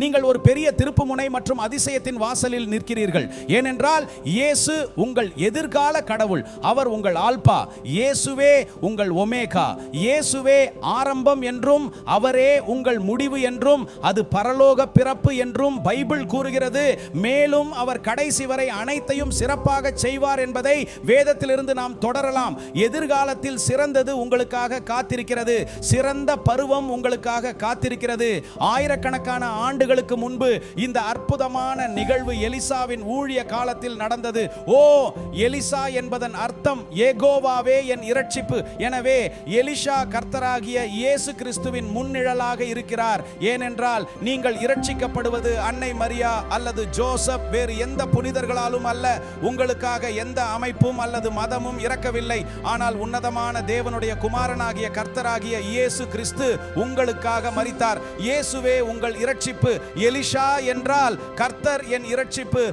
நீங்கள் ஒரு பெரிய திருப்புமுனை மற்றும் அதிசயத்தின் வாசலில் நிற்கிறீர்கள். ஏனென்றால் இயேசு உங்கள் எதிர்கால கடவுள். அவர் உங்கள் ஆல்பா, இயேசுவே உங்கள் ஒமேகா, இயேசுவே ஆரம்பம் என்றும் அவரே உங்கள் முடிவு என்றும் அது பரலோக பிறப்பு என்றும் பைபிள் கூறுகிறது. மேலும் அவர் கடைசி வரை அனைத்தையும் சிறப்பாக செய்வார் என்பதை வேதத்திலிருந்து நாம் தொடரலாம். எதிர்காலத்தில் சிறந்தது உங்களுக்காக காத்திருக்கிறது. சிறந்த பருவம் உங்களுக்காக காத்திருக்கிறது. ஆயிரக்கணக்கான ஆண்டுகளுக்கு முன்பு இந்த அற்புதமான நிகழ்வு எலிசாவின் ஊழிய காலத்தில் நடந்தது. ஓ, எலிசா என்பதன் அர்த்தம் யெகோவாவே என் இரட்சிப்பு. எனவே எலிஷா கர்த்தராகிய இயேசு கிறிஸ்துவின் முன்னிழலாக இருக்கிறார். ஏனென்றால் நீங்கள் இரட்சிக்கப்படுவது அன்னை மரியா அல்லது ஜோசப் வேறு எந்த புனிதர்களாலும் அல்ல. உங்களுக்காக எந்த அமைப்பும் அல்லது மதமும் இறக்கவில்லை. ஆனால் உன்னதமான தேவனுடைய குமாரனாகிய கர்த்தராகிய இயேசு கிறிஸ்து உங்களுக்காக மரித்தார். இயேசுவே உங்கள் இரட்சிப்பு. எலிஷா என்றால் கர்த்தர் என் இரட்சிப்பு.